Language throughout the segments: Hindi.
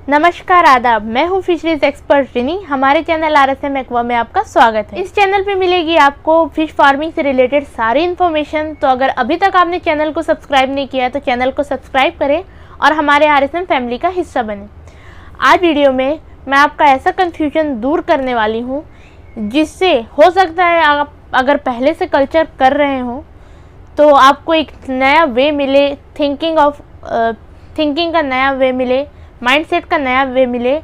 नमस्कार आदाब, मैं हूँ फिशरीज एक्सपर्ट रिनी। हमारे चैनल RSM एक्वा में आपका स्वागत है। इस चैनल पे मिलेगी आपको फिश फार्मिंग से रिलेटेड सारी इन्फॉर्मेशन। तो अगर अभी तक आपने चैनल को सब्सक्राइब नहीं किया है तो चैनल को सब्सक्राइब करें और हमारे RSM फैमिली का हिस्सा बने। आज वीडियो में मैं आपका ऐसा कन्फ्यूजन दूर करने वाली हूँ जिससे हो सकता है आप अगर पहले से कल्चर कर रहे हो तो आपको एक नया वे मिले, थिंकिंग का नया वे मिले, माइंडसेट का नया वे मिले।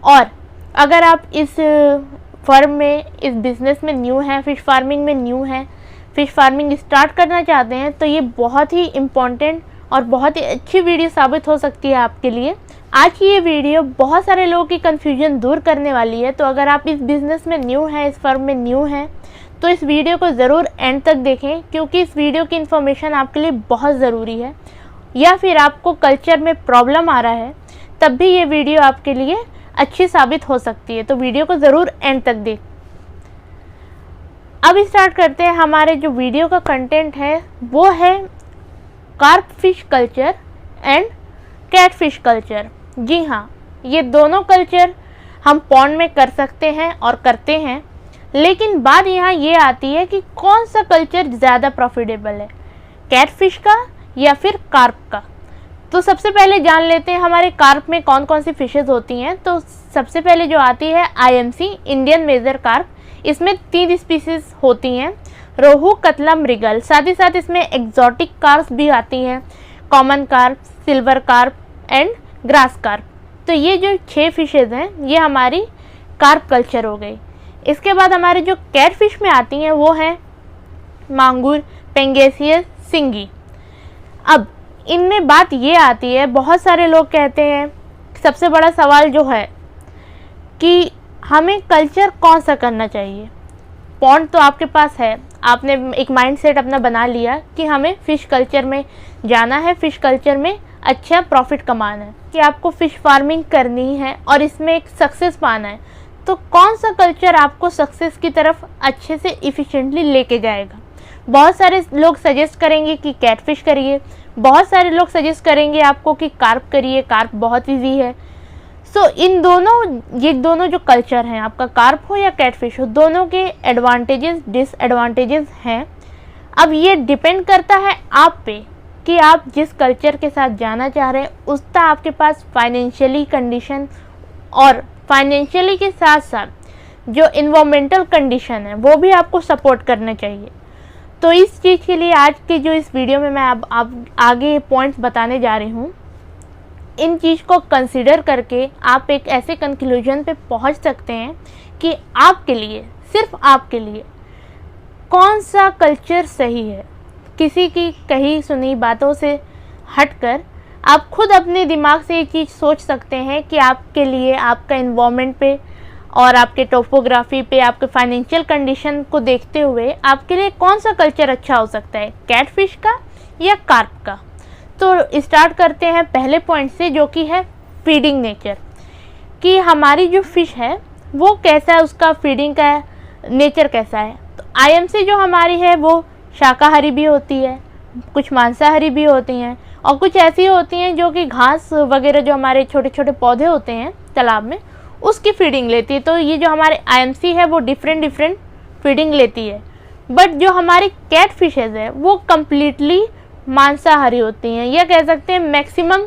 और अगर आप इस फर्म में, इस बिज़नेस में न्यू हैं, फ़िश फार्मिंग में न्यू हैं, फ़िश फार्मिंग स्टार्ट करना चाहते हैं तो ये बहुत ही इम्पॉर्टेंट और बहुत ही अच्छी वीडियो साबित हो सकती है आपके लिए। आज की ये वीडियो बहुत सारे लोगों की कन्फ्यूजन दूर करने वाली है। तो अगर आप इस बिज़नेस में न्यू हैं, इस फर्म में न्यू हैं, तो इस वीडियो को ज़रूर एंड तक देखें, क्योंकि इस वीडियो की इन्फॉर्मेशन आपके लिए बहुत ज़रूरी है। या फिर आपको कल्चर में प्रॉब्लम आ रहा है तब भी ये वीडियो आपके लिए अच्छी साबित हो सकती है। तो वीडियो को ज़रूर एंड तक देख। अब स्टार्ट करते हैं। हमारे जो वीडियो का कंटेंट है वो है carp fish culture and catfish culture. जी हाँ, ये दोनों कल्चर हम पॉन्ड में कर सकते हैं और करते हैं, लेकिन बात यहाँ ये आती है कि कौन सा कल्चर ज़्यादा प्रॉफिटेबल है, कैट फिश का या फिर कार्प का। तो सबसे पहले जान लेते हैं हमारे कार्प में कौन कौन सी फिशेज़ होती हैं। तो सबसे पहले जो आती है IMC, इंडियन मेजर कार्प। इसमें 3 स्पीसीज होती हैं, रोहू, कतला, मृगल। साथ ही साथ इसमें एग्जॉटिक कार्प्स भी आती हैं, common carp, silver carp and grass carp. तो ये जो 6 फिशेज़ हैं ये हमारी कार्प कल्चर हो गई। इसके बाद हमारे जो कैट फिश में आती हैं वो हैं मांगुर, पेंगेसियस, सिंगी। अब इनमें बात ये आती है, बहुत सारे लोग कहते हैं, सबसे बड़ा सवाल जो है कि हमें कल्चर कौन सा करना चाहिए। पॉन्ड तो आपके पास है, आपने एक माइंडसेट अपना बना लिया कि हमें फ़िश कल्चर में जाना है, फ़िश कल्चर में अच्छा प्रॉफिट कमाना है, कि आपको फ़िश फार्मिंग करनी है और इसमें एक सक्सेस पाना है। तो कौन सा कल्चर आपको सक्सेस की तरफ अच्छे से इफ़िशिएंटली लेके जाएगा। बहुत सारे लोग सजेस्ट करेंगे कि कैटफिश करिए, बहुत सारे लोग सजेस्ट करेंगे आपको कि कार्प करिए, कार्प बहुत इजी है। सो ये दोनों जो कल्चर हैं, आपका कार्प हो या कैटफिश हो, दोनों के एडवांटेजेस डिसएडवांटेजेस हैं। अब ये डिपेंड करता है आप पे कि आप जिस कल्चर के साथ जाना चाह रहे हैं उसका आपके पास फाइनेंशियली कंडीशन और फाइनेंशियली के साथ साथ जो इन्वायरमेंटल कंडीशन है वो भी आपको सपोर्ट करना चाहिए। तो इस चीज़ के लिए आज की जो इस वीडियो में मैं आप आगे पॉइंट्स बताने जा रही हूँ, इन चीज़ को कंसिडर करके आप एक ऐसे कंक्लूजन पे पहुँच सकते हैं कि आपके लिए, सिर्फ आपके लिए कौन सा कल्चर सही है। किसी की कही सुनी बातों से हटकर आप खुद अपने दिमाग से ये चीज़ सोच सकते हैं कि आपके लिए, आपका इन्वायरमेंट पे और आपके टोपोग्राफी पे, आपके फाइनेंशियल कंडीशन को देखते हुए आपके लिए कौन सा कल्चर अच्छा हो सकता है, कैटफिश का या कार्प का। तो स्टार्ट करते हैं पहले पॉइंट से, जो कि है फीडिंग नेचर, कि हमारी जो फ़िश है वो कैसा है, उसका फीडिंग का नेचर कैसा है। तो IMC जो हमारी है वो शाकाहारी भी होती है, कुछ मांसाहारी भी होती हैं और कुछ ऐसी होती हैं जो कि घास वगैरह जो हमारे छोटे छोटे पौधे होते हैं तालाब में उसकी फीडिंग लेती है। तो ये जो हमारे IMC है वो डिफरेंट फीडिंग लेती है। बट जो हमारी कैट फिशेज़ है वो कम्प्लीटली मांसाहारी होती हैं, या कह सकते हैं मैक्सिमम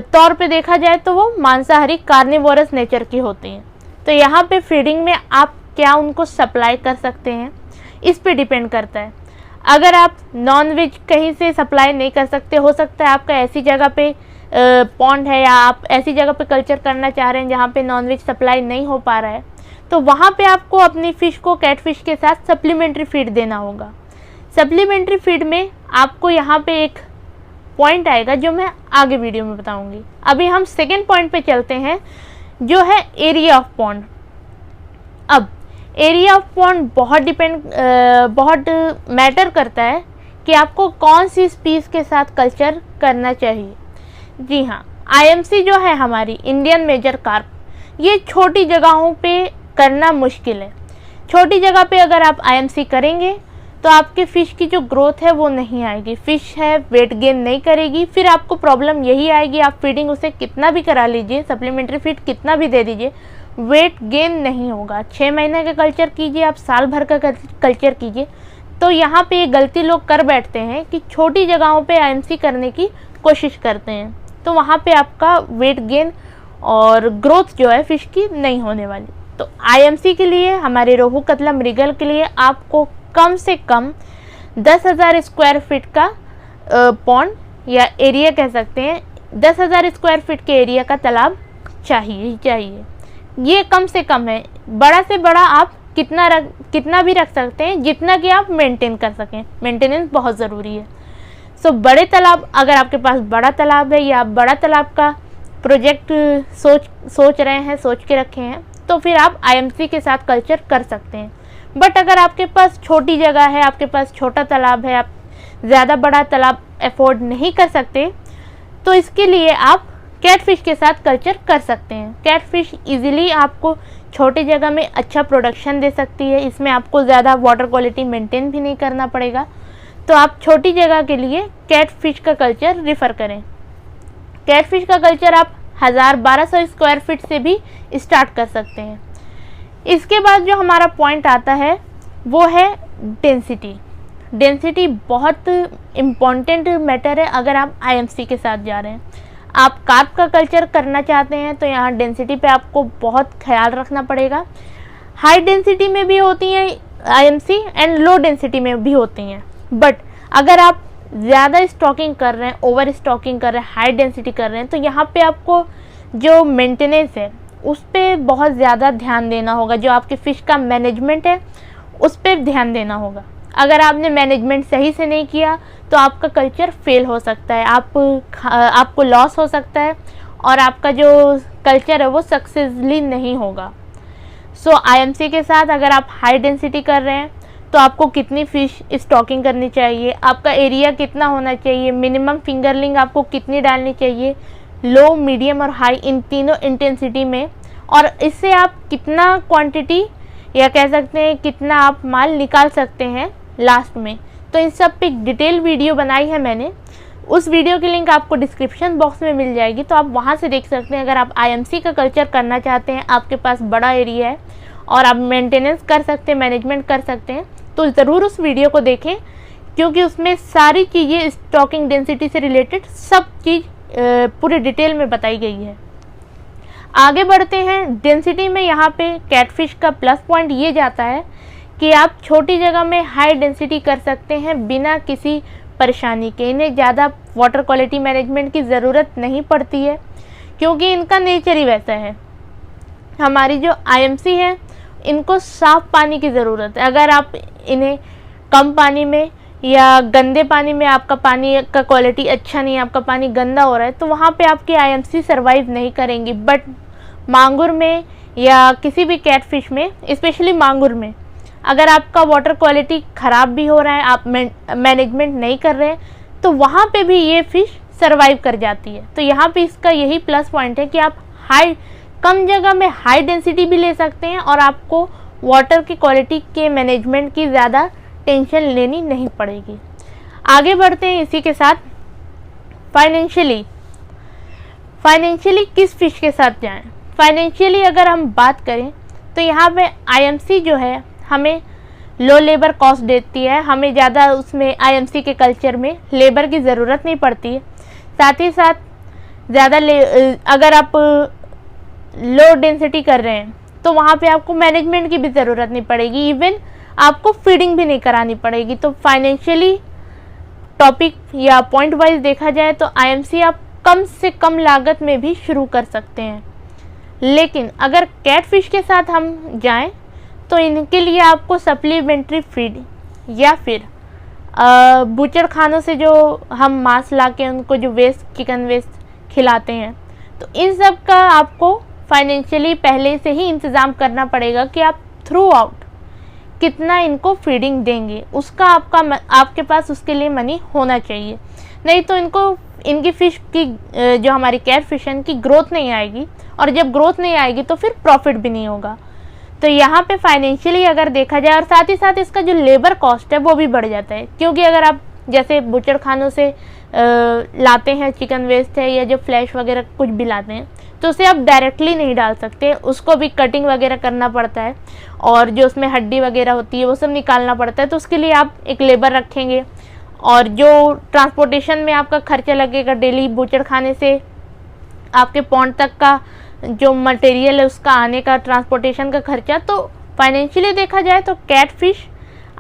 तौर पे देखा जाए तो वो मांसाहारी कार्निवोरस नेचर की होती हैं। तो यहाँ पे फीडिंग में आप क्या उनको सप्लाई कर सकते हैं इस पे डिपेंड करता है। अगर आप नॉन वेज कहीं से सप्लाई नहीं कर सकते, हो सकता है आपका ऐसी जगह पे पॉन्ड है या आप ऐसी जगह पे कल्चर करना चाह रहे हैं जहाँ पे नॉनवेज सप्लाई नहीं हो पा रहा है, तो वहाँ पे आपको अपनी फ़िश को कैटफिश के साथ सप्लीमेंट्री फीड देना होगा। सप्लीमेंट्री फीड में आपको यहाँ पे एक पॉइंट आएगा जो मैं आगे वीडियो में बताऊँगी। अभी हम सेकेंड पॉइंट पे चलते हैं जो है एरिया ऑफ पॉन्ड। अब एरिया ऑफ पॉन्ड बहुत मैटर करता है कि आपको कौन सी स्पीस के साथ कल्चर करना चाहिए। जी हाँ, IMC जो है हमारी इंडियन मेजर कार्प, ये छोटी जगहों पे करना मुश्किल है। छोटी जगह पे अगर आप IMC करेंगे तो आपके फ़िश की जो ग्रोथ है वो नहीं आएगी, फ़िश है वेट गेन नहीं करेगी। फिर आपको प्रॉब्लम यही आएगी, आप फीडिंग उसे कितना भी करा लीजिए, सप्लीमेंट्री फीड कितना भी दे दीजिए, वेट गेन नहीं होगा। 6 महीने का कल्चर कीजिए, आप साल भर का कल्चर कीजिए। तो यहाँ पे ये गलती लोग कर बैठते हैं कि छोटी जगहों पे आईएमसी करने की कोशिश करते हैं, तो वहाँ पे आपका वेट गेन और ग्रोथ जो है फ़िश की नहीं होने वाली। तो आईएमसी के लिए, हमारे रोहू कतला मृगल के लिए आपको कम से कम 10,000 स्क्वायर फीट का पॉन्ड या एरिया कह सकते हैं, 10,000 स्क्वायर फीट के एरिया का तालाब चाहिए। ये कम से कम है। बड़ा से बड़ा आप कितना भी रख सकते हैं, जितना कि आप मेंटेन कर सकें। मेंटेनेंस बहुत ज़रूरी है। सो बड़े तालाब, अगर आपके पास बड़ा तालाब है या आप बड़ा तालाब का प्रोजेक्ट सोच रहे हैं, सोच के रखे हैं, तो फिर आप आईएमसी के साथ कल्चर कर सकते हैं। बट अगर आपके पास छोटी जगह है, आपके पास छोटा तालाब है, आप ज़्यादा बड़ा तालाब अफोर्ड नहीं कर सकते, तो इसके लिए आप कैटफिश के साथ कल्चर कर सकते हैं। कैटफिश इजीली आपको छोटी जगह में अच्छा प्रोडक्शन दे सकती है। इसमें आपको ज़्यादा वाटर क्वालिटी मेंटेन भी नहीं करना पड़ेगा। तो आप छोटी जगह के लिए कैटफिश का कल्चर रिफ़र करें। कैटफिश का कल्चर आप 1000-1200 स्क्वायर फीट से भी स्टार्ट कर सकते हैं। इसके बाद जो हमारा पॉइंट आता है वो है डेंसिटी। डेंसिटी बहुत इम्पॉर्टेंट मैटर है अगर आप आईएमसी के साथ जा रहे हैं। आप कार्प का कल्चर करना चाहते हैं तो यहाँ डेंसिटी पे आपको बहुत ख्याल रखना पड़ेगा। हाई डेंसिटी में भी होती हैं आईएमसी एंड लो डेंसिटी में भी होती हैं। बट अगर आप ज़्यादा स्टॉकिंग कर रहे हैं, ओवर स्टॉकिंग कर रहे हैं, हाई डेंसिटी कर रहे हैं, तो यहाँ पे आपको जो मेंटेनेंस है उस पर बहुत ज़्यादा ध्यान देना होगा। जो आपके फ़िश का मैनेजमेंट है उस पर ध्यान देना होगा। अगर आपने मैनेजमेंट सही से नहीं किया तो आपका कल्चर फेल हो सकता है, आपको लॉस हो सकता है और आपका जो कल्चर है वो सक्सेसफुली नहीं होगा। सो आईएमसी के साथ अगर आप हाई डेंसिटी कर रहे हैं तो आपको कितनी फ़िश स्टॉकिंग करनी चाहिए, आपका एरिया कितना होना चाहिए, मिनिमम फिंगरलिंग आपको कितनी डालनी चाहिए, लो, मीडियम और हाई इन तीनों इंटेंसिटी में, और इससे आप कितना क्वांटिटी या कह सकते हैं कितना आप माल निकाल सकते हैं लास्ट में। तो इन सब पे डिटेल वीडियो बनाई है मैंने। उस वीडियो की लिंक आपको डिस्क्रिप्शन बॉक्स में मिल जाएगी, तो आप वहाँ से देख सकते हैं। अगर आप आईएमसी का कल्चर करना चाहते हैं, आपके पास बड़ा एरिया है और आप मेंटेनेंस कर सकते हैं, मैनेजमेंट कर सकते हैं, तो ज़रूर उस वीडियो को देखें, क्योंकि उसमें सारी चीज़ें स्टॉकिंग डेंसिटी से रिलेटेड सब चीज़ पूरे डिटेल में बताई गई है। आगे बढ़ते हैं। डेंसिटी में यहाँ पे कैटफिश का प्लस पॉइंट ये जाता है कि आप छोटी जगह में हाई डेंसिटी कर सकते हैं बिना किसी परेशानी के। इन्हें ज़्यादा वाटर क्वालिटी मैनेजमेंट की ज़रूरत नहीं पड़ती है, क्योंकि इनका नेचर ही वैसा है। हमारी जो आईएमसी है इनको साफ़ पानी की ज़रूरत है। अगर आप इन्हें कम पानी में या गंदे पानी में, आपका पानी का क्वालिटी अच्छा नहीं है, आपका पानी गंदा हो रहा है, तो वहाँ पे आपकी आईएमसी सर्वाइव नहीं करेंगी। बट मांगुर में या किसी भी कैटफिश में, स्पेशली मांगुर में, अगर आपका वाटर क्वालिटी ख़राब भी हो रहा है, आप मैनेजमेंट नहीं कर रहे हैं, तो वहाँ पे भी ये फ़िश सर्वाइव कर जाती है। तो यहाँ पे इसका यही प्लस पॉइंट है कि आप कम जगह में हाई डेंसिटी भी ले सकते हैं और आपको वाटर की क्वालिटी के मैनेजमेंट की ज़्यादा टेंशन लेनी नहीं पड़ेगी। आगे बढ़ते हैं इसी के साथ। फाइनेंशियली किस फ़िश के साथ जाएं? फाइनेंशियली अगर हम बात करें तो यहाँ पे आईएमसी जो है हमें लो लेबर कॉस्ट देती है। हमें ज़्यादा उसमें आईएमसी के कल्चर में लेबर की ज़रूरत नहीं पड़ती है। साथ ही साथ अगर आप लो डेंसिटी कर रहे हैं तो वहाँ पे आपको मैनेजमेंट की भी ज़रूरत नहीं पड़ेगी, इवन आपको फीडिंग भी नहीं करानी पड़ेगी। तो फाइनेंशियली टॉपिक या पॉइंट वाइज देखा जाए तो आईएमसी आप कम से कम लागत में भी शुरू कर सकते हैं। लेकिन अगर कैटफिश के साथ हम जाएं तो इनके लिए आपको सप्लीमेंट्री फीड या फिर बूचर खानों से जो हम मांस ला के उनको जो वेस्ट, चिकन वेस्ट खिलाते हैं, तो इन सब का आपको फाइनेंशियली पहले से ही इंतज़ाम करना पड़ेगा कि आप थ्रू आउट कितना इनको फीडिंग देंगे, उसका आपके पास उसके लिए मनी होना चाहिए। नहीं तो इनकी फ़िश की जो हमारी कैटफिश है इनकी ग्रोथ नहीं आएगी, और जब ग्रोथ नहीं आएगी तो फिर प्रॉफिट भी नहीं होगा। तो यहाँ पे फाइनेंशियली अगर देखा जाए और साथ ही साथ इसका जो लेबर कॉस्ट है वो भी बढ़ जाता है, क्योंकि अगर आप जैसे बुचड़ खानों से लाते हैं चिकन वेस्ट है या जो फ्लैश वगैरह कुछ भी लाते हैं, तो उसे आप डायरेक्टली नहीं डाल सकते, उसको भी कटिंग वगैरह करना पड़ता है और जो उसमें हड्डी वगैरह होती है वो सब निकालना पड़ता है। तो उसके लिए आप एक लेबर रखेंगे और जो ट्रांसपोर्टेशन में आपका खर्चा लगेगा डेली बुचड़ खाने से आपके पॉन्ड तक का जो मटेरियल है उसका आने का, ट्रांसपोर्टेशन का खर्चा, तो फाइनेंशियली देखा जाए तो कैट फिश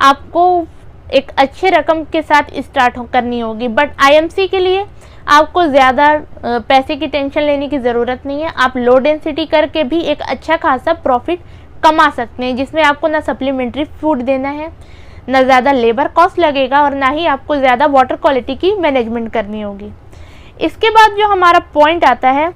आपको एक अच्छे रकम के साथ स्टार्ट करनी होगी। बट आईएमसी के लिए आपको ज़्यादा पैसे की टेंशन लेने की ज़रूरत नहीं है, आप लो डेंसिटी करके भी एक अच्छा खासा प्रॉफिट कमा सकते हैं, जिसमें आपको ना सप्लीमेंट्री फूड देना है, ना ज़्यादा लेबर कॉस्ट लगेगा और ना ही आपको ज़्यादा वाटर क्वालिटी की मैनेजमेंट करनी होगी। इसके बाद जो हमारा पॉइंट आता है